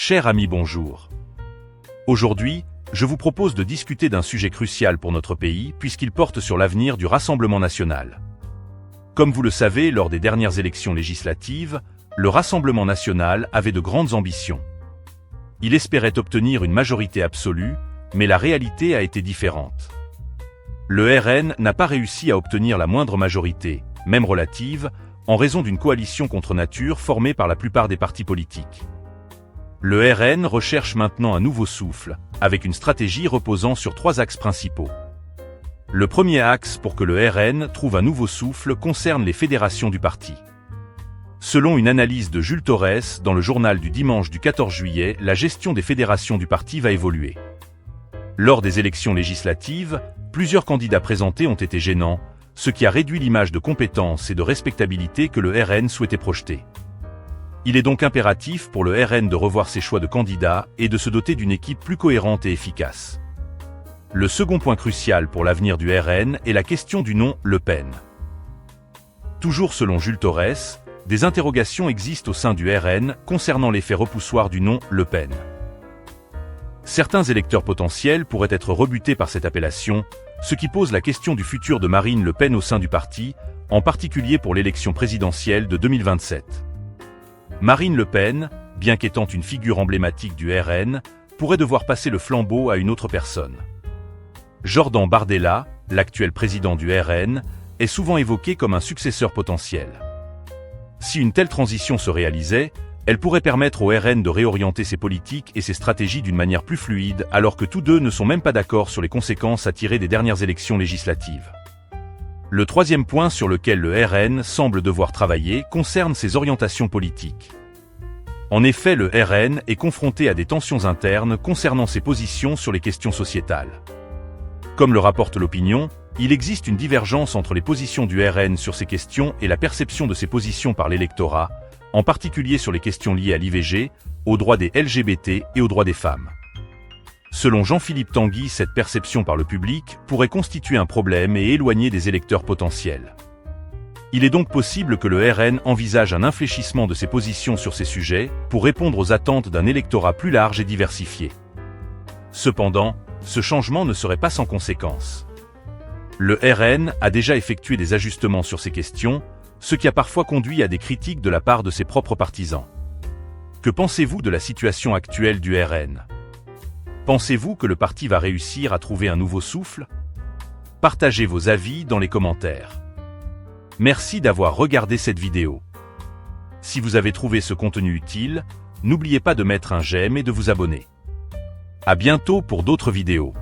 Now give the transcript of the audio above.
Chers amis, bonjour. Aujourd'hui, je vous propose de discuter d'un sujet crucial pour notre pays puisqu'il porte sur l'avenir du Rassemblement national. Comme vous le savez, lors des dernières élections législatives, le Rassemblement national avait de grandes ambitions. Il espérait obtenir une majorité absolue, mais la réalité a été différente. Le RN n'a pas réussi à obtenir la moindre majorité, même relative, en raison d'une coalition contre nature formée par la plupart des partis politiques. Le RN recherche maintenant un nouveau souffle, avec une stratégie reposant sur 3 axes principaux. Le premier axe pour que le RN trouve un nouveau souffle concerne les fédérations du parti. Selon une analyse de Jules Torres dans le journal du dimanche du 14 juillet, la gestion des fédérations du parti va évoluer. Lors des élections législatives, plusieurs candidats présentés ont été gênants, ce qui a réduit l'image de compétence et de respectabilité que le RN souhaitait projeter. Il est donc impératif pour le RN de revoir ses choix de candidats et de se doter d'une équipe plus cohérente et efficace. Le second point crucial pour l'avenir du RN est la question du nom Le Pen. Toujours selon Jules Torres, des interrogations existent au sein du RN concernant l'effet repoussoir du nom Le Pen. Certains électeurs potentiels pourraient être rebutés par cette appellation, ce qui pose la question du futur de Marine Le Pen au sein du parti, en particulier pour l'élection présidentielle de 2027. Marine Le Pen, bien qu'étant une figure emblématique du RN, pourrait devoir passer le flambeau à une autre personne. Jordan Bardella, l'actuel président du RN, est souvent évoqué comme un successeur potentiel. Si une telle transition se réalisait, elle pourrait permettre au RN de réorienter ses politiques et ses stratégies d'une manière plus fluide, alors que tous deux ne sont même pas d'accord sur les conséquences à tirer des dernières élections législatives. Le troisième point sur lequel le RN semble devoir travailler concerne ses orientations politiques. En effet, le RN est confronté à des tensions internes concernant ses positions sur les questions sociétales. Comme le rapporte l'Opinion, il existe une divergence entre les positions du RN sur ces questions et la perception de ces positions par l'électorat, en particulier sur les questions liées à l'IVG, aux droits des LGBT et aux droits des femmes. Selon Jean-Philippe Tanguy, cette perception par le public pourrait constituer un problème et éloigner des électeurs potentiels. Il est donc possible que le RN envisage un infléchissement de ses positions sur ces sujets pour répondre aux attentes d'un électorat plus large et diversifié. Cependant, ce changement ne serait pas sans conséquences. Le RN a déjà effectué des ajustements sur ces questions, ce qui a parfois conduit à des critiques de la part de ses propres partisans. Que pensez-vous de la situation actuelle du RN ? Pensez-vous que le parti va réussir à trouver un nouveau souffle ? Partagez vos avis dans les commentaires. Merci d'avoir regardé cette vidéo. Si vous avez trouvé ce contenu utile, n'oubliez pas de mettre un j'aime et de vous abonner. À bientôt pour d'autres vidéos.